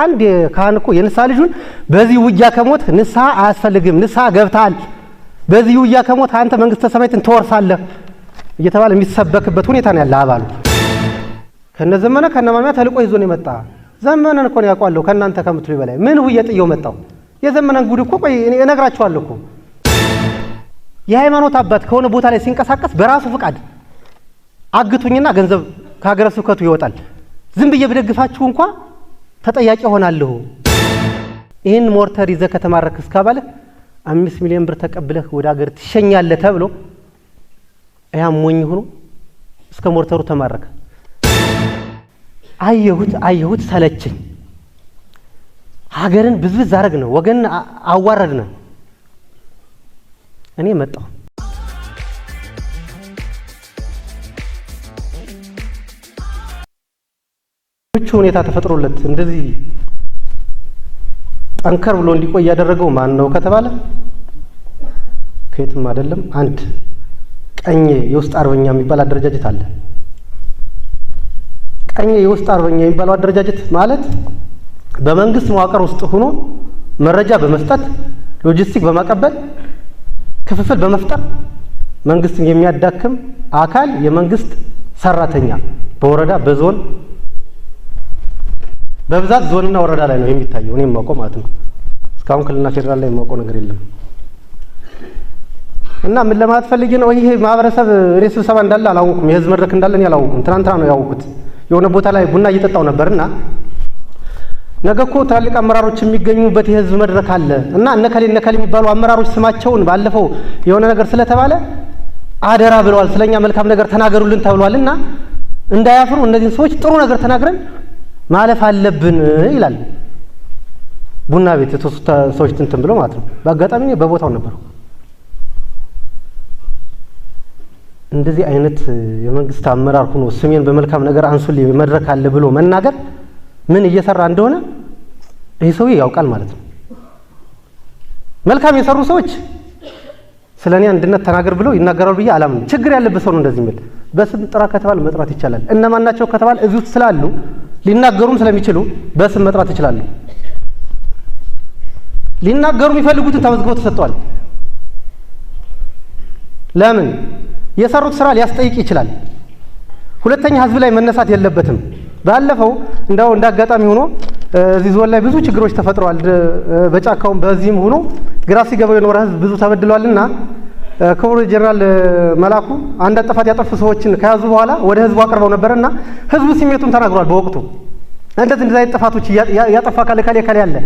አንድ ካህን እኮ የንስሐ ልጁን በዚህ ውጊያ ከሞት ንስሐ አያስፈልግም፣ ንስሐ ገብታል፣ በዚህ ውጊያ ከሞት አንተ መንግስተ ሰማያትን ትወርሳለህ እየተባለ የሚሰበክበት ሁኔታ ነው ያለ አባሉ። ከነዘመነ ከነማሚያ ተልቆ ይዞ ነው የመጣ። ዘመነን እኮ ነው ያውቃለሁ ከናንተ ከምትሉ በላይ ምን ሁዬ ጥየው መጣው። የዘመነን ጉድ እኮ ቆይ እኔ እነግራችኋለሁ እኮ የሃይማኖት አባት ከሆነ ቦታ ላይ ሲንቀሳቀስ በራሱ ፍቃድ አግቱኝና ገንዘብ ከሀገረ ስብከቱ ይወጣል። ዝም ብዬ ብደግፋችሁ እንኳን ተጠያቂ ሆናለሁ። ይሄን ሞርተር ይዘህ ከተማረክ እስካባለ 5 ሚሊዮን ብር ተቀብለህ ወደ ሀገር ትሸኛለህ ተብሎ ያም ሞኝ ሆኖ እስከ ሞርተሩ ተማረከ። አየሁት ሰለችኝ። ሀገርን ብዝብዝ አረግነው፣ ወገን አዋረድነው። እኔ መጣሁ። ምቹ ሁኔታ ተፈጥሮለት እንደዚህ ጠንከር ብሎ እንዲቆይ ያደረገው ማን ነው ከተባለ ከየትም አይደለም። አንድ ቀኝ የውስጥ አርበኛ የሚባል አደረጃጀት አለ። ቀኝ የውስጥ አርበኛ የሚባለው አደረጃጀት ማለት በመንግስት መዋቅር ውስጥ ሆኖ መረጃ በመስጠት ሎጂስቲክ በማቀበል ክፍፍል በመፍጠር መንግስትን የሚያዳክም አካል የመንግስት ሰራተኛ በወረዳ በዞን በብዛት ዞንና ወረዳ ላይ ነው የሚታየው። እኔም ማውቀው ማለት ነው። እስካሁን ክልልና ፌደራል ላይ ማውቀው ነገር የለም። እና ምን ለማለት ፈልጌ ነው፣ ይሄ ማህበረሰብ እኔ ስብሰባ እንዳለ አላወኩም፣ የህዝብ መድረክ እንዳለ እኔ አላወኩም። ትናንትና ነው ያወቁት። የሆነ ቦታ ላይ ቡና እየጠጣው ነበርና ነገ እኮ ትላልቅ አመራሮች የሚገኙበት የህዝብ መድረክ አለ እና እነከሌ የሚባሉ አመራሮች ስማቸውን ባለፈው የሆነ ነገር ስለተባለ አደራ ብለዋል፣ ስለኛ መልካም ነገር ተናገሩልን ተብሏልና እንዳያፍሩ እነዚህን ሰዎች ጥሩ ነገር ተናግረን ማለፍ አለብን ይላል። ቡና ቤት የተወሰኑ ሰዎች እንትን ብለው ማለት ነው። በአጋጣሚ እኔ በቦታው ነበር። እንደዚህ አይነት የመንግስት አመራር ሆኖ ስሜን በመልካም ነገር አንሱልኝ መድረክ አለ ብሎ መናገር ምን እየሰራ እንደሆነ ይሄ ሰውዬ ያውቃል ማለት ነው። መልካም የሰሩ ሰዎች ስለኔ አንድነት ተናገር ብለው ይናገራሉ ብዬ አላምንም። ችግር ያለበት ሰው ነው እንደዚህ የሚል። በስም ጥራ ከተባለ መጥራት ይቻላል። እነማን ናቸው ከተባለ እዚህ ውስጥ ስላሉ ሊናገሩም ስለሚችሉ በስም መጥራት ይችላሉ። ሊናገሩ የሚፈልጉትን ተመዝግበው ተሰጥቷል። ለምን የሰሩት ስራ ሊያስጠይቅ ይችላል። ሁለተኛ ህዝብ ላይ መነሳት የለበትም። ባለፈው እንዳጋጣሚ ሆኖ እዚህ ዞን ላይ ብዙ ችግሮች ተፈጥረዋል። በጫካውም በዚህም ሆኖ ግራ ሲገባው የኖረ ህዝብ ብዙ ተበድሏልና ክቡር ጀነራል መላኩ አንድ ጥፋት ያጠፉ ሰዎችን ከያዙ በኋላ ወደ ህዝቡ አቅርበው ነበርና ህዝቡ ስሜቱን ተናግሯል። በወቅቱ እንደዚህ አይነት ጥፋቶች ያጠፋ ካለ ያለ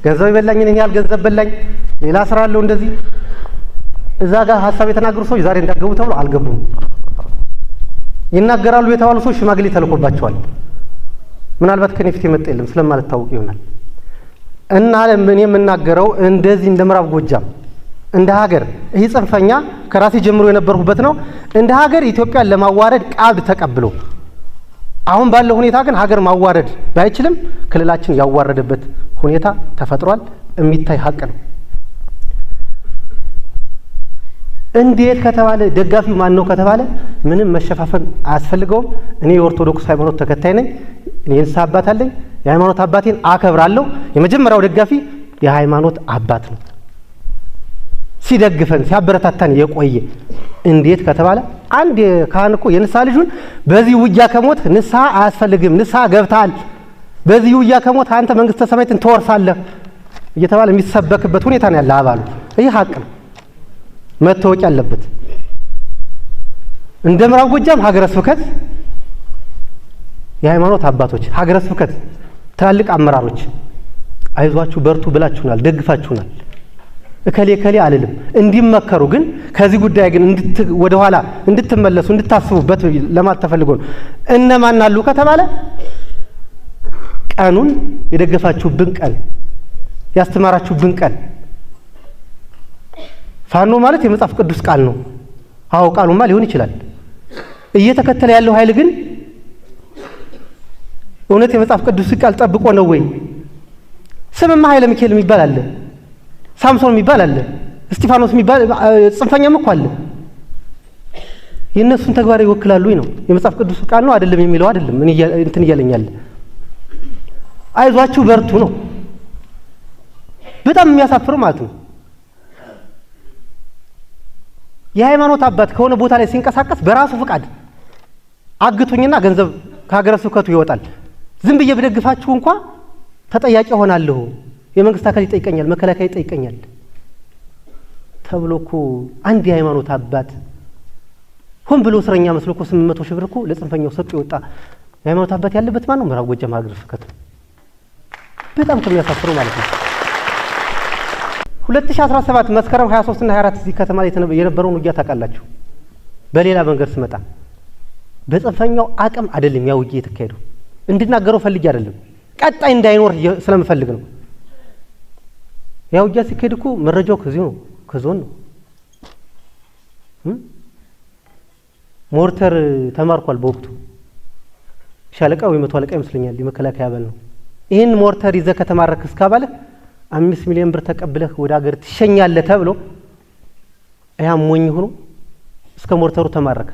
ገንዘብ ይበላኝ ነኝ ያል ገንዘብ በላኝ ሌላ ስራ አለው እንደዚህ እዛ ጋር ሐሳብ የተናገሩ ሰዎች ዛሬ እንዳገቡ ተብሎ አልገቡም። ይናገራሉ የተባሉ ሰዎች ሽማግሌ ተልኮባቸዋል። ምናልባት ከኔ ፊት የመጣ የለም ስለማልታወቅ ይሆናል። እና ለምን የምናገረው እንደዚህ እንደ ምዕራብ ጎጃም እንደ ሀገር ይህ ጽንፈኛ ከራሴ ጀምሮ የነበርኩበት ነው። እንደ ሀገር ኢትዮጵያን ለማዋረድ ቃል ተቀብሎ አሁን ባለው ሁኔታ ግን ሀገር ማዋረድ ባይችልም ክልላችን ያዋረደበት ሁኔታ ተፈጥሯል። የሚታይ ሀቅ ነው። እንዴት ከተባለ ደጋፊው ማን ነው ከተባለ ምንም መሸፋፈን አያስፈልገውም። እኔ የኦርቶዶክስ ሃይማኖት ተከታይ ነኝ። እኔ ንስሐ አባት አለኝ። የሃይማኖት አባቴን አከብራለሁ። የመጀመሪያው ደጋፊ የሃይማኖት አባት ነው። ሲደግፈን ሲያበረታታን የቆየ እንዴት ከተባለ አንድ ካህን እኮ የንስሐ ልጁን በዚህ ውጊያ ከሞት ንስሐ አያስፈልግም፣ ንስሐ ገብታል፣ በዚህ ውጊያ ከሞት አንተ መንግስተ ሰማያትን ትወርሳለህ እየተባለ የሚሰበክበት ሁኔታ ነው ያለ አባሉ። ይህ ሀቅ ነው መታወቅ ያለበት። እንደ ምዕራብ ጎጃም ሀገረ ስብከት የሃይማኖት አባቶች፣ ሀገረ ስብከት ትላልቅ አመራሮች አይዟችሁ በርቱ ብላችሁናል፣ ደግፋችሁናል። እከሌ አልልም እንዲመከሩ ግን ከዚህ ጉዳይ ግን ወደ ኋላ እንድትመለሱ እንድታስቡበት ለማለት ተፈልጎ ነው። እነማን አሉ ከተባለ ቀኑን የደገፋችሁብን ቀን ያስተማራችሁብን ቀን ፋኖ ማለት የመጽሐፍ ቅዱስ ቃል ነው። አዎ ቃሉማ ሊሆን ይችላል። እየተከተለ ያለው ኃይል ግን እውነት የመጽሐፍ ቅዱስ ቃል ጠብቆ ነው ወይ? ስምማ ኃይለ ሚካኤል የሚባል አለ፣ ሳምሶን የሚባል አለ፣ እስጢፋኖስ የሚባል ጽንፈኛም እኮ አለ። የእነሱን ተግባር ይወክላሉ ነው። የመጽሐፍ ቅዱስ ቃል ነው አይደለም የሚለው አይደለም። እንትን እያለኛል አይዟችሁ በርቱ ነው። በጣም የሚያሳፍር ማለት ነው። የሃይማኖት አባት ከሆነ ቦታ ላይ ሲንቀሳቀስ በራሱ ፍቃድ አግቱኝና ገንዘብ ከሀገረ ስብከቱ ይወጣል። ዝም ብዬ በደግፋችሁ እንኳን ተጠያቂ ሆናለሁ፣ የመንግስት አካል ይጠይቀኛል፣ መከላከያ ይጠይቀኛል ተብሎ እኮ አንድ የሃይማኖት አባት ሆን ብሎ እስረኛ መስሎ እኮ 800 ሺህ ብር እኮ ለጽንፈኛው ሰጥቶ ይወጣ የሃይማኖት አባት ያለበት ማን ነው? ምዕራብ ጎጃም ሀገረ ስብከት። በጣም ከሚያሳፍረው ማለት ነው። 2017 መስከረም 23 እና 24 እዚህ ከተማ ላይ የነበረውን ውጊያ ታውቃላችሁ። በሌላ መንገድ ስመጣ በጽንፈኛው አቅም አይደለም ያ ውጊያ የተካሄደው። እንድናገረው ፈልጌ አይደለም፣ ቀጣይ እንዳይኖር ስለምፈልግ ነው። ያ ውጊያ ሲካሄድ እኮ መረጃው ከዚህ ነው፣ ከዞን ነው። ሞርተር ተማርኳል በወቅቱ ሻለቃ ወይ መቶ አለቃ ይመስለኛል፣ የመከላከያ አባል ነው። ይህን ሞርተር ይዘህ ከተማረክ እስካባለህ 5 ሚሊዮን ብር ተቀብለህ ወደ ሀገር ትሸኛለህ ተብሎ ያ ሞኝ ሆኖ እስከ ሞርተሩ ተማረከ።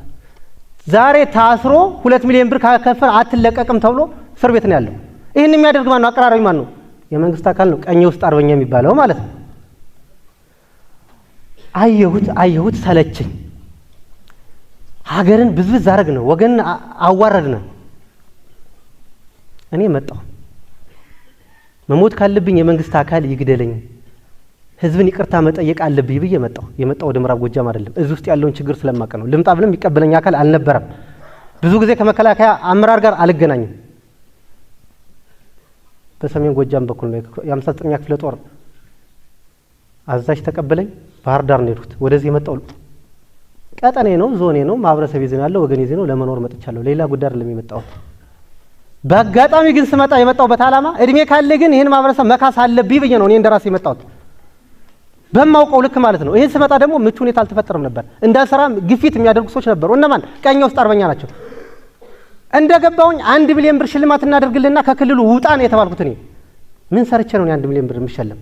ዛሬ ታስሮ 2 ሚሊዮን ብር ካከፈል አትለቀቅም ተብሎ እስር ቤት ነው ያለው። ይህን የሚያደርግ ማን ነው? አቀራራቢ ማን ነው? የመንግስት አካል ነው፣ ቀኝ ውስጥ አርበኛ የሚባለው ማለት ነው። አየሁት ሰለቸኝ። ሀገርን ብዝብዝ አረግ ነው፣ ወገን አዋረድ ነው። እኔ መጣሁ። መሞት ካለብኝ የመንግስት አካል ይግደለኝ፣ ህዝብን ይቅርታ መጠየቅ አለብኝ ብዬ መጣሁ። የመጣው ወደ ምዕራብ ጎጃም አይደለም፣ እዚህ ውስጥ ያለውን ችግር ስለማቀ ነው። ልምጣ ብለም የሚቀበለኝ አካል አልነበረም። ብዙ ጊዜ ከመከላከያ አመራር ጋር አልገናኝም። በሰሜን ጎጃም በኩል ነው የ59ኛ ክፍለ ጦር አዛዥ ተቀበለኝ። ባህር ዳር ነው የሄድኩት። ወደዚህ የመጣው ቀጠኔ ነው፣ ዞኔ ነው፣ ማህበረሰብ ይዘን ያለው ወገን ይዘን ነው፣ ለመኖር መጥቻለሁ። ሌላ ጉዳይ አይደለም የመጣሁት። በአጋጣሚ ግን ስመጣ የመጣሁበት ዓላማ እድሜ ካለ ግን ይህን ማህበረሰብ መካስ አለብኝ ብዬ ነው እኔ እንደራሴ የመጣሁት በማውቀው ልክ ማለት ነው። ይህን ስመጣ ደግሞ ምቹ ሁኔታ አልተፈጠረም ነበር። እንዳልሰራ ግፊት የሚያደርጉ ሰዎች ነበሩ። እነማን? ቀኝ ውስጥ አርበኛ ናቸው። እንደገባውኝ 1 ሚሊዮን ብር ሽልማት እናደርግልና ከክልሉ ውጣ ነው የተባልኩት። እኔ ምን ሰርቼ ነው 1 ሚሊዮን ብር የምሸለም?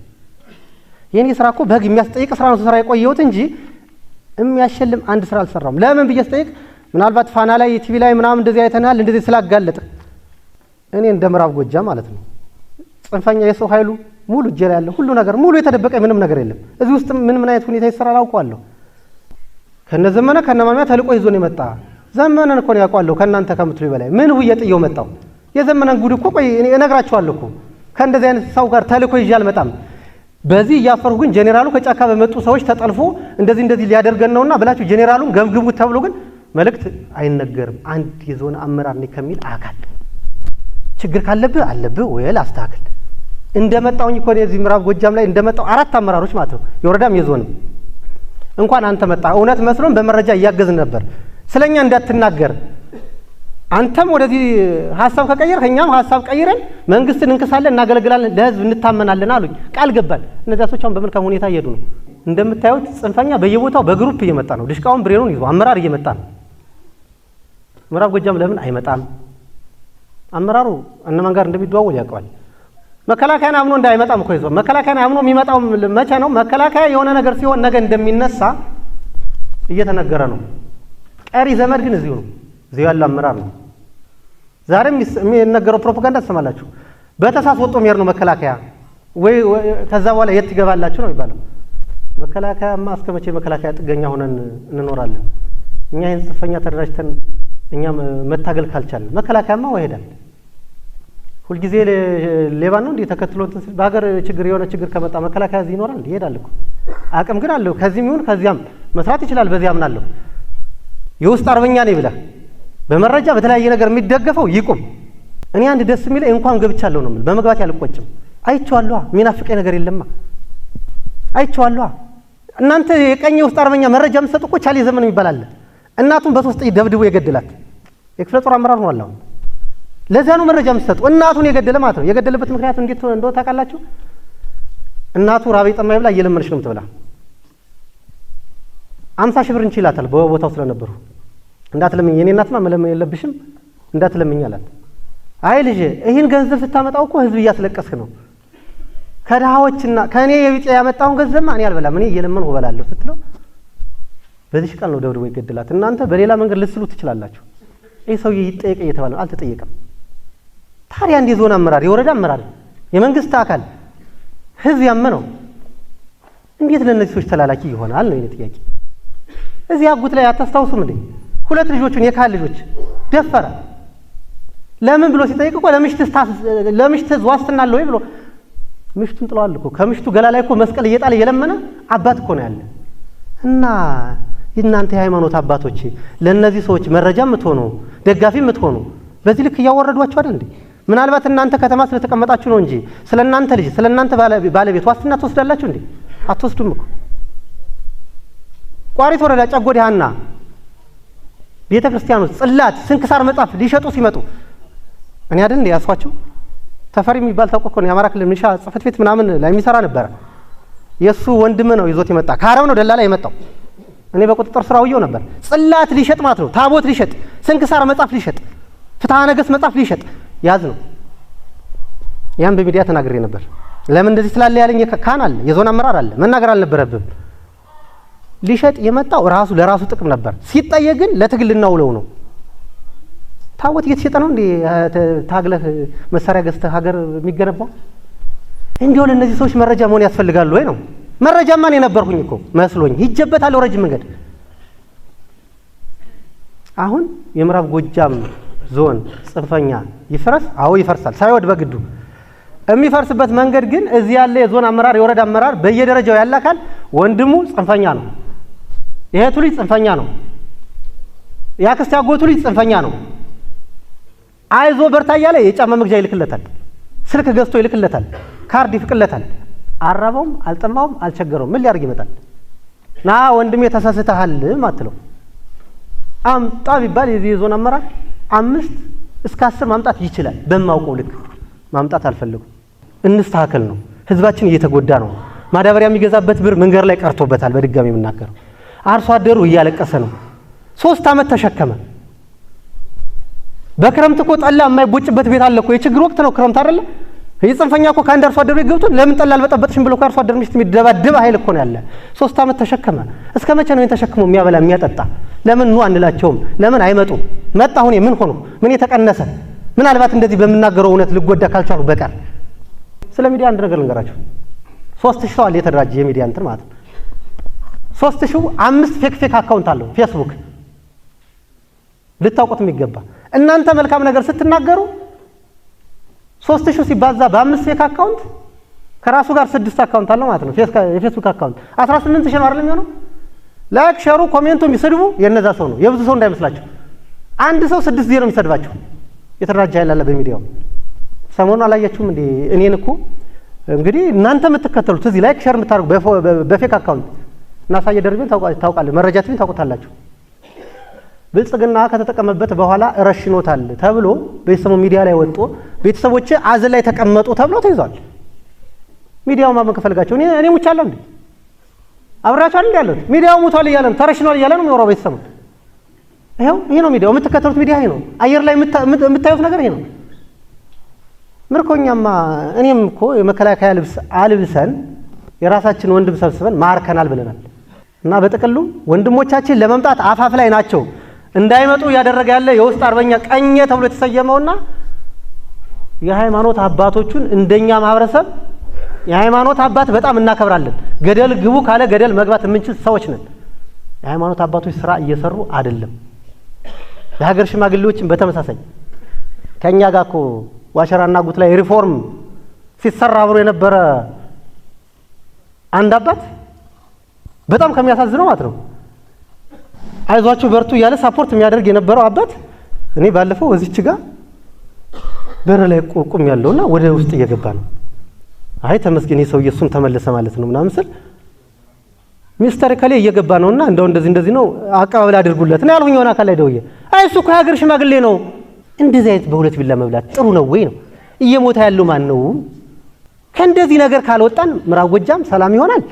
የኔ ስራ እኮ በህግ የሚያስጠይቅ ስራ ነው ስራ የቆየሁት እንጂ የሚያሸልም አንድ ስራ አልሰራም። ለምን ብዬ ስጠይቅ ምናልባት ፋና ላይ ቲቪ ላይ ምናምን እንደዚህ አይተናል እንደዚህ ስላጋለጥ እኔ እንደ ምዕራብ ጎጃም ማለት ነው ጽንፈኛ የሰው ኃይሉ ሙሉ እጄ ላይ ያለ ሁሉ ነገር ሙሉ የተደበቀ ምንም ነገር የለም። እዚህ ውስጥ ምን አይነት ሁኔታ ይሰራል አውቀዋለሁ። ከነዘመነ ከነማሚያ ተልቆ ይዞ ነው የመጣ። ዘመነን እኮ ነው ያውቀዋለሁ ከእናንተ ከምትሉ በላይ ምን ሁዬ ጥየው መጣው። የዘመነን ጉድ እኮ ቆይ እኔ እነግራችኋለሁ እኮ ከእንደዚህ አይነት ሰው ጋር ተልቆ ይዤ አልመጣም። በዚህ እያፈርሁ ግን ጄኔራሉ ከጫካ በመጡ ሰዎች ተጠልፎ እንደዚህ ሊያደርገን ነውና ብላችሁ ጄኔራሉን ገምግሙት ተብሎ ግን መልእክት አይነገርም። አንድ የዞን አመራር ነኝ ከሚል አካል ችግር ካለብህ አለብህ ወይ አስተካክል። እንደመጣውኝ እኮ እዚህ ምዕራብ ጎጃም ላይ እንደመጣው 4 አመራሮች ማለት ነው የወረዳም የዞንም እንኳን አንተ መጣ እውነት መስሎን በመረጃ እያገዝን ነበር። ስለኛ እንዳትናገር አንተም ወደዚህ ሐሳብ ከቀየርክ እኛም ሐሳብ ቀይረን መንግስትን እንከሳለን፣ እናገለግላለን፣ ለህዝብ እንታመናለን አሉኝ። ቃል ገባን። እነዚያ ሰዎች አሁን በመልካም ሁኔታ እየሄዱ ነው። እንደምታዩት ጽንፈኛ በየቦታው በግሩፕ እየመጣ ነው። ድሽቃውን ብሬኑን ይዞ አመራር እየመጣ ነው። ምዕራብ ጎጃም ለምን አይመጣም? አመራሩ እነማን ጋር እንደሚደዋወል ያውቀዋል። መከላከያን አምኖ እንዳይመጣም እኮ ይዞ መከላከያን አምኖ የሚመጣው መቼ ነው? መከላከያ የሆነ ነገር ሲሆን ነገ እንደሚነሳ እየተነገረ ነው። ቀሪ ዘመድ ግን እዚሁ ነው። እዚሁ ያለው አመራር ነው። ዛሬም የሚነገረው ፕሮፓጋንዳ ትሰማላችሁ። በተሳስ ወጥቶ የሚሄድ ነው መከላከያ ወይ ከዛ በኋላ የት ይገባላችሁ ነው የሚባለው። መከላከያማ እስከ መቼ መከላከያ ጥገኛ ሆነን እንኖራለን? እኛ ይህን ጽንፈኛ ተደራጅተን እኛ መታገል ካልቻልን መከላከያማ ይሄዳል። ሁልጊዜ ሌባ ነው እንዴ ተከትሎ በሀገር ችግር የሆነ ችግር ከመጣ መከላከያ እዚህ ይኖራል? ይሄዳል እኮ አቅም ግን አለው። ከዚህም ይሁን ከዚያም መስራት ይችላል። በዚህ አምናለሁ። የውስጥ አርበኛ ነኝ ብለህ በመረጃ በተለያየ ነገር የሚደገፈው ይቁም። እኔ አንድ ደስ የሚለኝ እንኳን ገብቻለሁ ነው የምልህ። በመግባት ያልቆጭም አይቼዋለሁ። የሚናፍቀኝ ነገር የለማ አይቼዋለሁ። እናንተ የቀኝ ውስጥ አርበኛ መረጃ የምትሰጡ እኮ ቻሌ ዘመን የሚባል አለ። እናቱን በሶስት ጥይት ደብድቦ የገደላት የክፍለ ጦር አመራር ሆኗል። አሁን ለዚያ ነው መረጃ የምትሰጡ። እናቱን የገደለ ማለት ነው። የገደለበት ምክንያት እንዴት እንደሆነ ታውቃላችሁ? እናቱ ራበኝ ጠማኝ ብላ እየለመነች ነው የምትበላ። 50 ሺህ ብር እንችላታል በቦታው ስለነበሩ እንዳትለምኝ የኔ እናትማ መለመን የለብሽም እንዳትለምኝ አላት። አይ ልጅ ይሄን ገንዘብ ስታመጣው እኮ ህዝብ እያስለቀስክ ነው። ከድሃዎችና ከኔ የቢጤ ያመጣውን ገንዘብማ እኔ አልበላም እኔ እየለመንኩ እበላለሁ ስትለው በዚህ ቃል ነው ደብድቦ ይገደላት። እናንተ በሌላ መንገድ ልትስሉ ትችላላችሁ። ይህ ሰውዬ ይጠየቅ እየተባለ አልተጠየቀም። ታዲያ እንደ ዞን አመራር የወረዳ አመራር የመንግስት አካል ህዝብ ያመነው እንዴት ለነዚህ ሰዎች ተላላኪ ይሆናል ነው የኔ ጥያቄ። እዚህ አጉት ላይ አታስታውሱም እንዴ? 2 ልጆቹን የካል ልጆች ደፈረ። ለምን ብሎ ሲጠይቅ እኮ ለምሽት ዋስትና አለ ወይ ብሎ ምሽቱን ጥለዋል እኮ። ከምሽቱ ገላ ላይ እኮ መስቀል እየጣለ እየለመነ አባት እኮ ነው ያለ። እና እናንተ የሃይማኖት አባቶች ለነዚህ ሰዎች መረጃ የምትሆኑ ደጋፊ የምትሆኑ በዚህ ልክ እያወረዷቸው አይደል እንዴ? ምናልባት እናንተ ከተማ ስለተቀመጣችሁ ነው እንጂ ስለናንተ ልጅ ስለናንተ ባለቤት ዋስትና ትወስዳላችሁ እንዴ? አትወስዱም እኮ። ቋሪት ወረዳ ጨጎዴ ሀና ቤተክርስቲያን ውስጥ ጽላት ስንክሳር መጽሐፍ ሊሸጡ ሲመጡ እኔ አይደል እንዴ ያስዋቸው? ተፈሪ የሚባል ታውቆ እኮ ነው የአማራ ክልል ሚሊሻ ጽሕፈት ቤት ምናምን ላይ የሚሰራ ነበር። የሱ ወንድም ነው ይዞት የመጣ ካራው ነው ደላላ የመጣው። እኔ በቁጥጥር ስር አውየው ነበር። ጽላት ሊሸጥ ማለት ነው፣ ታቦት ሊሸጥ፣ ስንክሳር መጽሐፍ ሊሸጥ፣ ፍትሐ ነገሥት መጽሐፍ ሊሸጥ ያዝ ነው። ያን በሚዲያ ተናግሬ ነበር። ለምን እንደዚህ ስላለ ያለኝ ካን አለ፣ የዞን አመራር አለ፣ መናገር አልነበረብም። ሊሸጥ የመጣው ራሱ ለራሱ ጥቅም ነበር። ሲጠየቅ ግን ለትግል እናውለው ነው። ታቦት እየተሸጠ ነው እንዴ ታግለህ መሳሪያ ገዝተህ ሀገር የሚገነባው? እንዲሁ ለእነዚህ ሰዎች መረጃ መሆን ያስፈልጋሉ ወይ ነው? መረጃማ እኔ ነበርኩኝ እኮ መስሎኝ ሂጄበታለሁ ረጅም መንገድ። አሁን የምዕራብ ጎጃም ዞን ጽንፈኛ ይፍረስ? አዎ ይፈርሳል፣ ሳይወድ በግዱ። የሚፈርስበት መንገድ ግን እዚህ ያለ የዞን አመራር የወረዳ አመራር በየደረጃው ያለ አካል ወንድሙ ጽንፈኛ ነው፣ የእህቱ ልጅ ጽንፈኛ ነው፣ የአክስት ያጎቱ ልጅ ጽንፈኛ ነው፣ አይዞ በርታ እያለ የጫማ መግዣ ይልክለታል፣ ስልክ ገዝቶ ይልክለታል፣ ካርድ ይፍቅለታል። አራበውም አልጠማውም አልቸገረውም። ምን ሊያርግ ይመጣል? ና ወንድሜ ተሳስተሃል ማትለው አምጣ ቢባል የዞን አመራር 5 እስከ 10 ማምጣት ይችላል። በማውቀው ልክ ማምጣት አልፈልጉም። እንስተካከል ነው። ህዝባችን እየተጎዳ ነው። ማዳበሪያ የሚገዛበት ብር መንገር ላይ ቀርቶበታል። በድጋሚ የምናገረው አርሶ አደሩ እያለቀሰ ነው። 3 ዓመት ተሸከመ። በክረምት እኮ ጠላ የማይቦጭበት ቤት አለ እኮ። የችግር ወቅት ነው ክረምት አይደለ? የጽንፈኛ እኮ ከአንድ አርሶ አደሩ ገብቶ ለምን ጠላ አልበጠበጥሽም ብሎ አርሶ አደር ሚስት የሚደባደብ ኃይል እኮ ነው ያለ። 3 ዓመት ተሸከመ። እስከ መቼ ነው ተሸክሞ የሚያበላ የሚያጠጣ? ለምን ኑ አንላቸውም? ለምን አይመጡም? መጣ አሁን ምን ሆኖ ምን የተቀነሰ? ምናልባት እንደዚህ በምናገረው እውነት ልጎዳ ካልቻሉ በቀር ስለ ሚዲያ አንድ ነገር ልንገራችሁ። 3000 ሰው አለ የተደራጀ የሚዲያ እንትን ማለት ነው። 3000 5 ፌክ አካውንት አለው ፌስቡክ። ልታውቁት የሚገባ እናንተ መልካም ነገር ስትናገሩ 3000 ሲባዛ በ5 ፌክ አካውንት ከራሱ ጋር 6 አካውንት አለው ማለት ነው። የፌስቡክ አካውንት 18000 ነው አይደል የሚሆነው? ላይክ ሸሩ ኮሜንቱ የሚሰድቡ የነዛ ሰው ነው፣ የብዙ ሰው እንዳይመስላችሁ። አንድ ሰው 6 ጊዜ ነው የሚሰድባችሁ። የተደራጀ ኃይል አለ በሚዲያው። ሰሞኑን አላያችሁም እንዴ? እኔን እኮ እንግዲህ እናንተ የምትከተሉት እዚህ ላይክ ሸር የምታደርጉ በፌክ አካውንት እና ሳየ ደርቤን ታውቃለህ፣ መረጃችን ታውቁታላችሁ። ብልጽግና ከተጠቀመበት በኋላ ረሽኖታል ተብሎ በሰሞኑ ሚዲያ ላይ ወጥቶ ቤተሰቦች አዘን ላይ ተቀመጡ ተብሎ ተይዟል። ሚዲያው ማመን ከፈልጋቸው እኔ ሙቻለሁ እንዴ? አብራችሁ አይደል ያሉት? ሚዲያው ሙቷል እያለ ነው፣ ተረሽኗል እያለ ነው የሚወራው ቤተሰቡ። ይሄ ነው ሚዲያው፣ የምትከተሉት ሚዲያ ይሄ ነው። አየር ላይ የምታዩት ነገር ይሄ ነው። ምርኮኛማ እኔም እኮ የመከላከያ ልብስ አልብሰን የራሳችን ወንድም ሰብስበን ማርከናል ብለናል። እና በጥቅሉ ወንድሞቻችን ለመምጣት አፋፍ ላይ ናቸው። እንዳይመጡ ያደረገ ያለ የውስጥ አርበኛ ቀኘ ተብሎ የተሰየመውና የሃይማኖት አባቶቹን እንደኛ ማህበረሰብ የሃይማኖት አባት በጣም እናከብራለን። ገደል ግቡ ካለ ገደል መግባት የምንችል ሰዎች ነን። የሃይማኖት አባቶች ስራ እየሰሩ አይደለም። የሀገር ሽማግሌዎችን በተመሳሳይ ከኛ ጋር እኮ ዋሸራና ጉት ላይ ሪፎርም ሲሰራ አብሮ የነበረ አንድ አባት በጣም ከሚያሳዝነው ማለት ነው አይዟችሁ በርቱ እያለ ሳፖርት የሚያደርግ የነበረው አባት እኔ ባለፈው እዚች ጋር በር ላይ ቆቁም ያለውና ወደ ውስጥ እየገባ ነው። አይ ተመስገን ይሄ ሰውዬ እሱም ተመለሰ ማለት ነው ምናምን ስል ሚስተር ከሌ እየገባ ነውና እንደው እንደዚህ ነው አቀባበል አድርጉለት ነው ያልሁኝ። የሆነ አካል ላይ ደውዬ አይ እሱ እኮ የሀገር ሽማግሌ ነው እንደዚህ አይነት በሁለት ቢላ መብላት ጥሩ ነው ወይ ነው? እየሞታ ያለው ማን ነው? ከእንደዚህ ነገር ካልወጣን ምዕራብ ጎጃም ሰላም ይሆናል።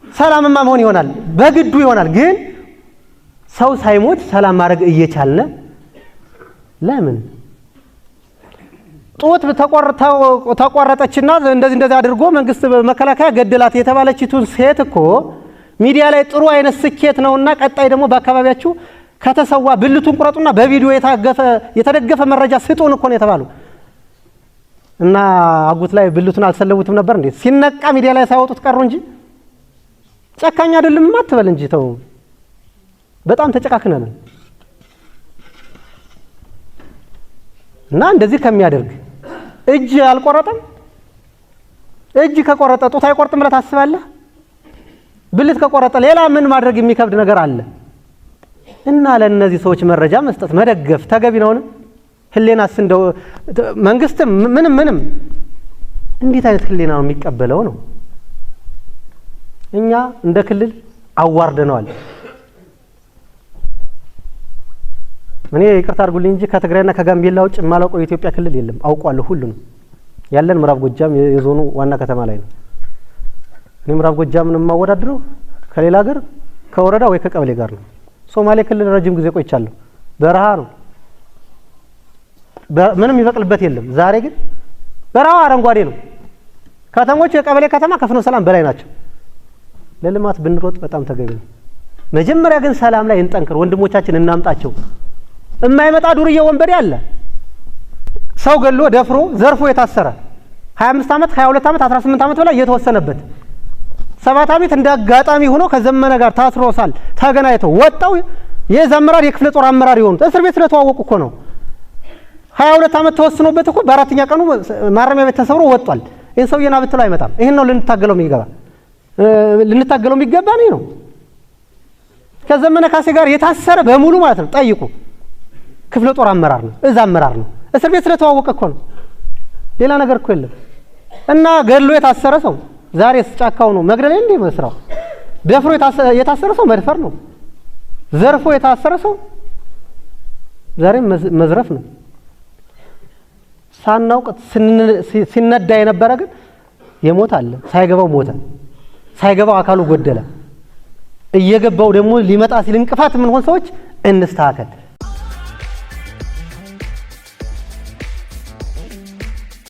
ሰላምማ መሆን ይሆናል፣ በግዱ ይሆናል። ግን ሰው ሳይሞት ሰላም ማድረግ እየቻልን ለምን ጦት ተቆረጠችና እንደዚህ አድርጎ መንግስት መከላከያ ገደላት የተባለችቱን ሴት እኮ ሚዲያ ላይ ጥሩ አይነት ስኬት ነውና ቀጣይ ደግሞ በአካባቢያችሁ ከተሰዋ ብልቱን ቁረጡና በቪዲዮ የተደገፈ መረጃ ስጡን እኮ ነው የተባሉ። እና አጉት ላይ ብልቱን አልሰለቡትም ነበር እንዴ? ሲነቃ ሚዲያ ላይ ሳይወጡት ቀሩ እንጂ ጨካኝ አይደለም አትበል እንጂ ተው። በጣም ተጨካክነናል። እና እንደዚህ ከሚያደርግ እጅ አልቆረጠም። እጅ ከቆረጠ ጡት አይቆርጥም ብለህ ታስባለህ? ብልት ከቆረጠ ሌላ ምን ማድረግ የሚከብድ ነገር አለ? እና ለነዚህ ሰዎች መረጃ መስጠት መደገፍ ተገቢ ነው። ህሊናስ እንደው መንግስት ምንም እንዴት አይነት ህሊና ነው የሚቀበለው ነው? እኛ እንደ ክልል አዋርደነዋል። እኔ ይቅርታ አድርጉልኝ እንጂ ከትግራይና ከጋምቤላ ውጭ የማላውቀው የኢትዮጵያ ክልል የለም። አውቀዋለሁ ሁሉንም። ያለን ምዕራብ ጎጃም የዞኑ ዋና ከተማ ላይ ነው። እኔ ምዕራብ ጎጃምን የማወዳድረው ከሌላ ሀገር ከወረዳ ወይ ከቀበሌ ጋር ነው። ሶማሌ ክልል ረጅም ጊዜ ቆይቻለሁ። በረሃ ነው፣ ምንም ይበቅልበት የለም። ዛሬ ግን በረሃ አረንጓዴ ነው። ከተሞች የቀበሌ ከተማ ከፍኖተ ሰላም በላይ ናቸው። ለልማት ብንሮጥ በጣም ተገቢ ነው። መጀመሪያ ግን ሰላም ላይ እንጠንክር፣ ወንድሞቻችን እናምጣቸው። የማይመጣ ዱርዬ ወንበዴ አለ። ሰው ገሎ ደፍሮ ዘርፎ የታሰረ 25 ዓመት 22 ዓመት 18 ዓመት በላይ የተወሰነበት 7 ዓመት እንዳጋጣሚ ሆኖ ከዘመነ ጋር ታስሮሳል። ተገናኝተው ወጣው የዛምራር የክፍለ ጦር አመራር ይሆኑት እስር ቤት ስለተዋወቁ እኮ ነው። 22 ዓመት ተወስኖበት እኮ በአራተኛ ቀኑ ማረሚያ ቤት ተሰብሮ ወጣል። ይሄን ሰውዬና ብትለው አይመጣም። ይሄን ነው ልንታገለው የሚገባ ነው። ከዘመነ ካሴ ጋር የታሰረ በሙሉ ማለት ነው ጠይቁ። ክፍለ ጦር አመራር ነው፣ እዛ አመራር ነው። እስር ቤት ስለተዋወቀ እኮ ነው። ሌላ ነገር እኮ የለም። እና ገድሎ የታሰረ ሰው ዛሬ ጫካው ነው መግደል እንዴ መስራው? ደፍሮ የታሰረ ሰው መድፈር ነው። ዘርፎ የታሰረ ሰው ዛሬ መዝረፍ ነው። ሳናውቅ ሲነዳ የነበረ ግን የሞት አለ። ሳይገባው ሞተ፣ ሳይገባው አካሉ ጎደለ። እየገባው ደግሞ ሊመጣ ሲል እንቅፋት ምን ሆን ሰዎች እንስተካከል።